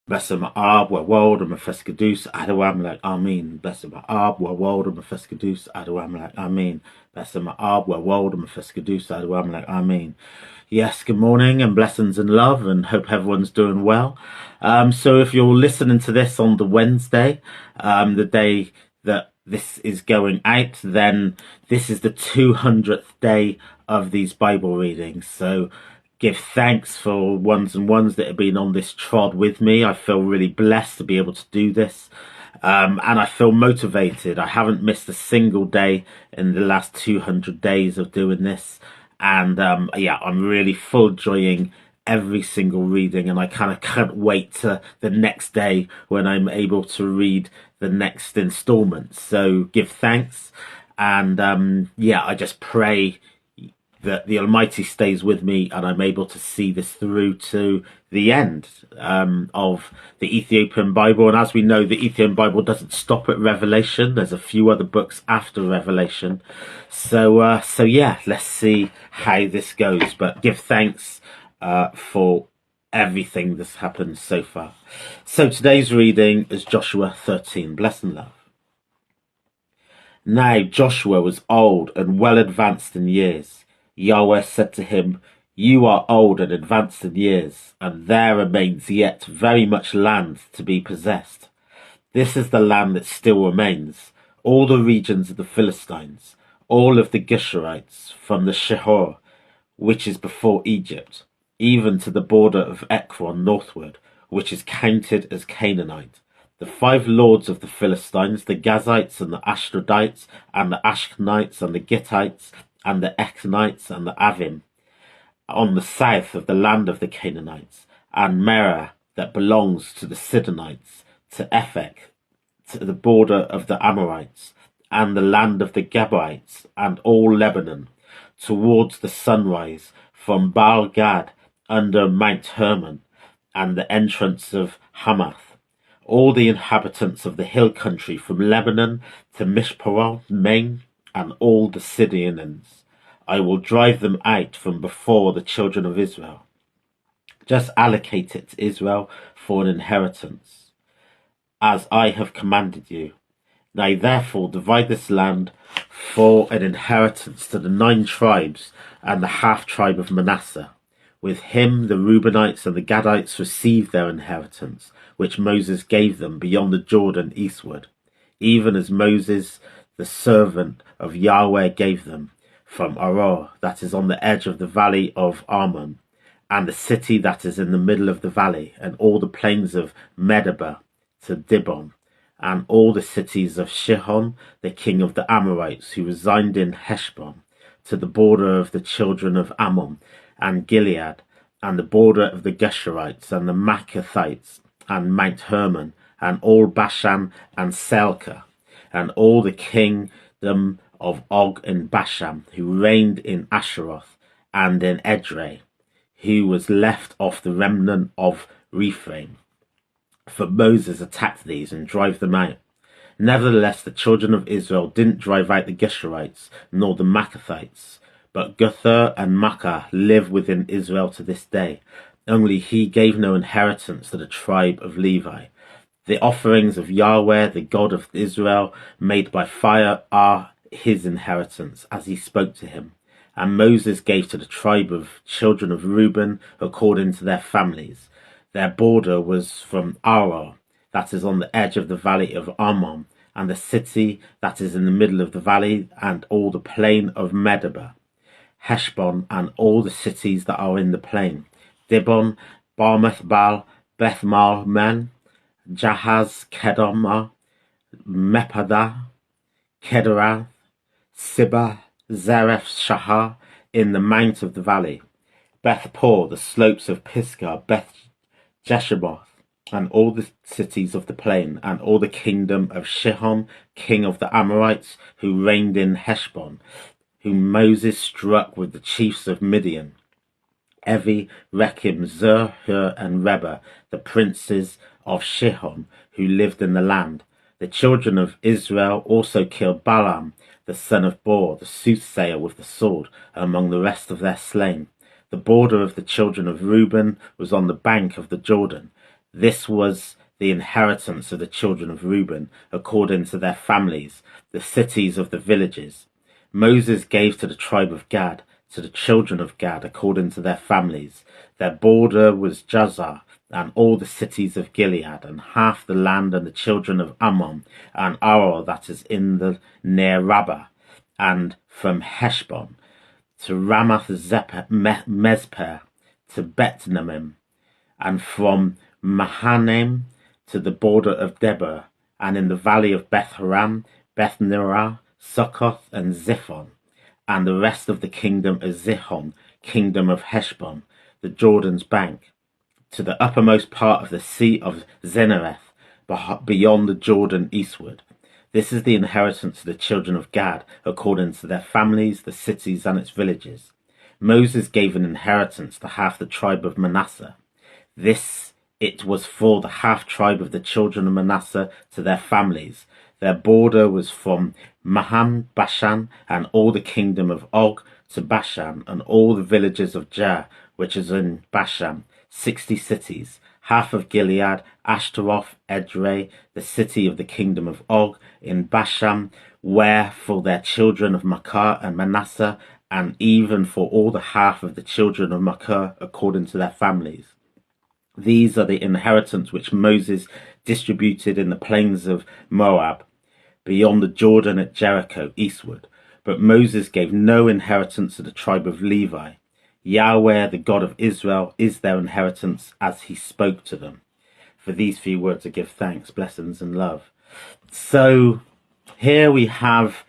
Besem Ab, World, and Mefeskadus, Adawam like Amin. Besem Ab, World, and Mefeskadus, Adawam like Amin. Besem Ab, World, and Mefeskadus, Adawam like Amin. Yes, good morning and blessings and love, and hope everyone's doing well. So if you're listening to this on the Wednesday, the day that this is going out, then this is the 200th day of these Bible readings. So give thanks for ones and ones that have been on this trod with me. I feel really blessed to be able to do this. And I feel motivated. I haven't missed a single day in the last 200 days of doing this. And yeah, I'm really full enjoying every single reading, and I kind of can't wait to the next day when I'm able to read the next installment. So give thanks. And yeah, I just pray that the Almighty stays with me and I'm able to see this through to the end of the Ethiopian Bible. And as we know, the Ethiopian Bible doesn't stop at Revelation. There's a few other books after Revelation. So yeah, let's see how this goes. But give thanks for everything that's happened so far. So today's reading is Joshua 13. Bless and love. Now Joshua was old and well advanced in years. Yahweh said to him, "You are old and advanced in years, and there remains yet very much land to be possessed. This is the land that still remains, all the regions of the Philistines, all of the Geshurites, from the Shihor, which is before Egypt, even to the border of Ekron northward, which is counted as Canaanite. The 5 lords of the Philistines, the Gazites and the Ashdodites, and the Ashkenites and the Gittites, and the Eknites and the Avim, on the south of the land of the Canaanites, and Merah that belongs to the Sidonites, to Ephek, to the border of the Amorites, and the land of the Gabbites, and all Lebanon, towards the sunrise, from Baal Gad under Mount Hermon, and the entrance of Hamath, all the inhabitants of the hill country from Lebanon to Mishpah, Main, and all the Sidonians. I will drive them out from before the children of Israel. Just allocate it to Israel for an inheritance, as I have commanded you. Now therefore divide this land for an inheritance to the 9 tribes and the half-tribe of Manasseh. With him the Reubenites and the Gadites received their inheritance, which Moses gave them beyond the Jordan eastward, even as Moses, the servant of Yahweh, gave them, from Aror, that is on the edge of the valley of Arnon, and the city that is in the middle of the valley, and all the plains of Medeba to Dibon, and all the cities of Shihon, the king of the Amorites, who resigned in Heshbon, to the border of the children of Ammon, and Gilead, and the border of the Geshurites, and the Maccathites, and Mount Hermon, and all Bashan and Selka, and all the kingdom of Og and Bashan, who reigned in Asheroth and in Edrei, who was left off the remnant of Rephaim. For Moses attacked these and drove them out. Nevertheless, the children of Israel didn't drive out the Geshurites, nor the Maccathites, but Guthur and Makkah live within Israel to this day. Only he gave no inheritance to the tribe of Levi. The offerings of Yahweh, the God of Israel, made by fire, are his inheritance, as he spoke to him. And Moses gave to the tribe of children of Reuben according to their families. Their border was from Aror, that is on the edge of the valley of Arnon, and the city that is in the middle of the valley, and all the plain of Medeba, Heshbon, and all the cities that are in the plain, Dibon, Barmouth Baal, Beth Marmen, Jahaz, Kedar, Mepadah, Kedarath, Sibah, Zareph Shahar, in the mount of the valley, Beth Por, the slopes of Pisgah, Beth Jeshimoth, and all the cities of the plain, and all the kingdom of Shihon, king of the Amorites, who reigned in Heshbon, whom Moses struck with the chiefs of Midian, Evi, Rechem, Zur, Hur, and Reba, the princes of Shihon, who lived in the land. The children of Israel also killed Balaam, the son of Bor, the soothsayer, with the sword, among the rest of their slain. The border of the children of Reuben was on the bank of the Jordan. This was the inheritance of the children of Reuben, according to their families, the cities of the villages. Moses gave to the tribe of Gad, to the children of Gad, according to their families. Their border was Jazer, and all the cities of Gilead, and half the land, and the children of Ammon, and Aror that is in the near Rabbah, and from Heshbon to Ramath Mezpeh, to Betnamim, and from Mahanaim to the border of Debir, and in the valley of Beth Haram, Beth Nirah, Succoth, and Ziphon, and the rest of the kingdom of Zihon, kingdom of Heshbon, the Jordan's bank, to the uppermost part of the sea of Zenareth, beyond the Jordan eastward. This is the inheritance of the children of Gad, according to their families, the cities and its villages. Moses gave an inheritance to half the tribe of Manasseh. This it was for the half tribe of the children of Manasseh to their families. Their border was from Maham, Bashan, and all the kingdom of Og to Bashan, and all the villages of Jah, which is in Bashan, 60 cities, half of Gilead, Ashtaroth, Edrei, the city of the kingdom of Og in Bashan, where for their children of Machir and Manasseh, and even for all the half of the children of Machir according to their families. These are the inheritance which Moses distributed in the plains of Moab, beyond the Jordan at Jericho, eastward. But Moses gave no inheritance to the tribe of Levi. Yahweh, the God of Israel, is their inheritance, as he spoke to them. For these few words I give thanks, blessings, and love. So here we have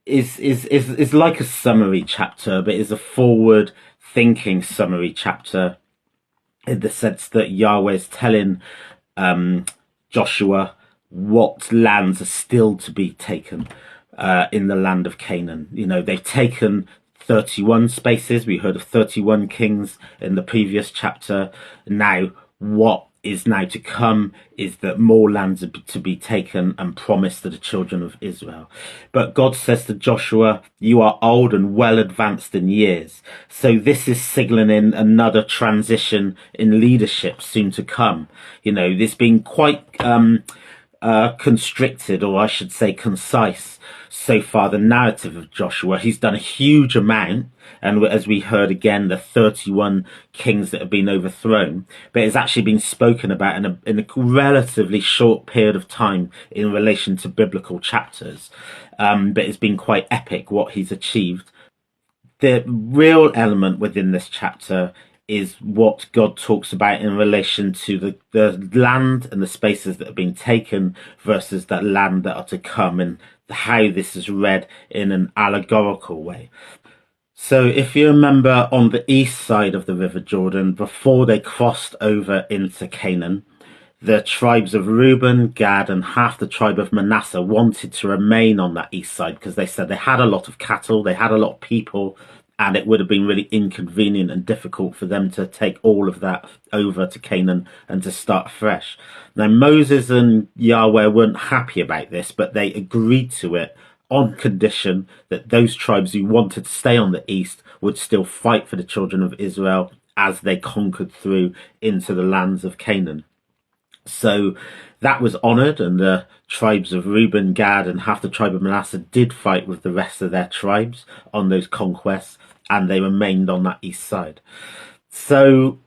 is like a summary chapter, but is a forward-thinking summary chapter, in the sense that Yahweh is telling Joshua what lands are still to be taken in the land of Canaan. You know, they've taken 31 spaces. We heard of 31 kings in the previous chapter. Now, what is now to come is that more lands are to be taken and promised to the children of Israel. But God says to Joshua, you are old and well advanced in years. So this is signaling another transition in leadership soon to come. You know, this being quite constricted, or I should say concise, so far, the narrative of Joshua. He's done a huge amount, and as we heard again, the 31 kings that have been overthrown, but it's actually been spoken about in a relatively short period of time in relation to biblical chapters. But it's been quite epic what he's achieved. The real element within this chapter is what God talks about in relation to the land and the spaces that have been taken versus that land that are to come, and how this is read in an allegorical way. So if you remember, on the east side of the River Jordan, before they crossed over into Canaan, the tribes of Reuben, Gad, and half the tribe of Manasseh wanted to remain on that east side because they said they had a lot of cattle, they had a lot of people, and it would have been really inconvenient and difficult for them to take all of that over to Canaan and to start fresh. Now, Moses and Yahweh weren't happy about this, but they agreed to it on condition that those tribes who wanted to stay on the east would still fight for the children of Israel as they conquered through into the lands of Canaan. So that was honoured, and the tribes of Reuben, Gad, and half the tribe of Manasseh did fight with the rest of their tribes on those conquests, and they remained on that east side. So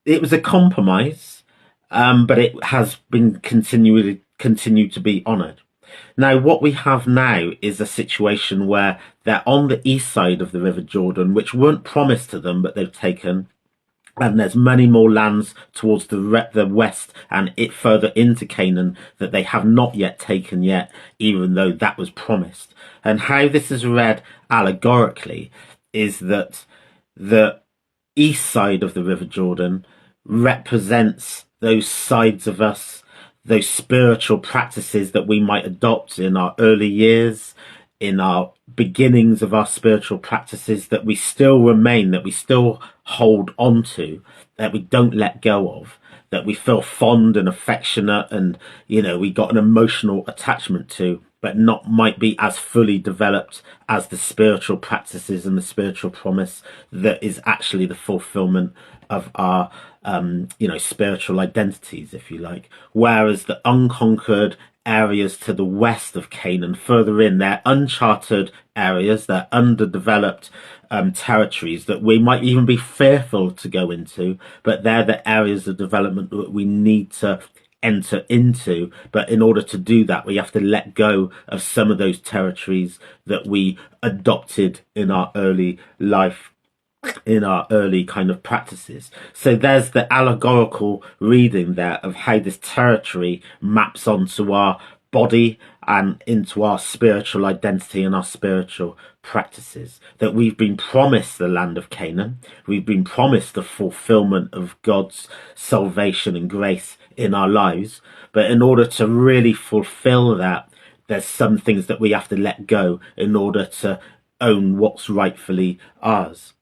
it was a compromise, but it has been continued to be honoured. Now, what we have now is a situation where they're on the east side of the River Jordan, which weren't promised to them, but they've taken. And there's many more lands towards the west and it further into Canaan that they have not yet taken yet, even though that was promised. And how this is read allegorically is that the east side of the River Jordan represents those sides of us, those spiritual practices that we might adopt in our early years, in our beginnings of our spiritual practices, that we still remain, that we still hold on to, that we don't let go of, that we feel fond and affectionate and, we got an emotional attachment to, but not might be as fully developed as the spiritual practices and the spiritual promise that is actually the fulfillment of our spiritual identities, if you like. Whereas the unconquered areas to the west of Canaan, further in, they're uncharted areas, they're underdeveloped territories that we might even be fearful to go into, but they're the areas of development that we need to enter into. But in order to do that, we have to let go of some of those territories that we adopted in our early life, in our early kind of practices. So there's the allegorical reading there of how this territory maps onto our body and into our spiritual identity and our spiritual practices. That we've been promised the land of Canaan, we've been promised the fulfillment of God's salvation and grace in our lives, but in order to really fulfill that, there's some things that we have to let go in order to own what's rightfully ours.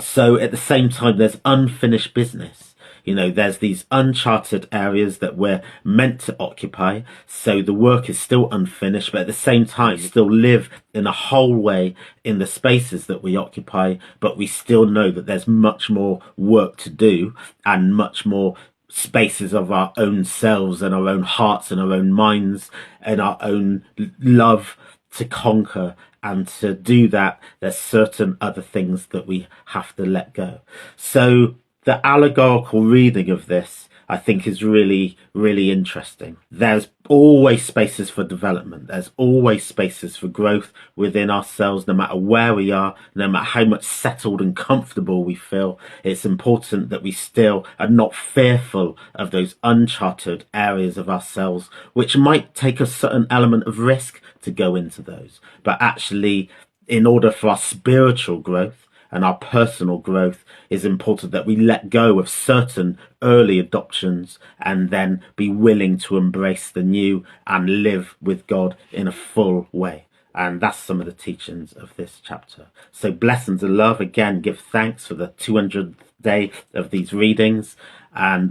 So at the same time, there's unfinished business. There's these uncharted areas that we're meant to occupy. So the work is still unfinished, but at the same time, still live in a whole way in the spaces that we occupy. But we still know that there's much more work to do and much more spaces of our own selves and our own hearts and our own minds and our own love to conquer. And to do that, there's certain other things that we have to let go. So the allegorical reading of this, I think, is really, really interesting. There's always spaces for development. There's always spaces for growth within ourselves, no matter where we are, no matter how much settled and comfortable we feel. It's important that we still are not fearful of those uncharted areas of ourselves, which might take a certain element of risk to go into those. But actually, in order for our spiritual growth and our personal growth, is important that we let go of certain early adoptions and then be willing to embrace the new and live with God in a full way. And that's some of the teachings of this chapter. So blessings and love. Again, give thanks for the 200th day of these readings. And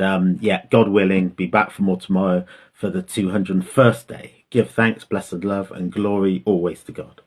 God willing, be back for more tomorrow for the 201st day. Give thanks, blessed love, and glory always to God.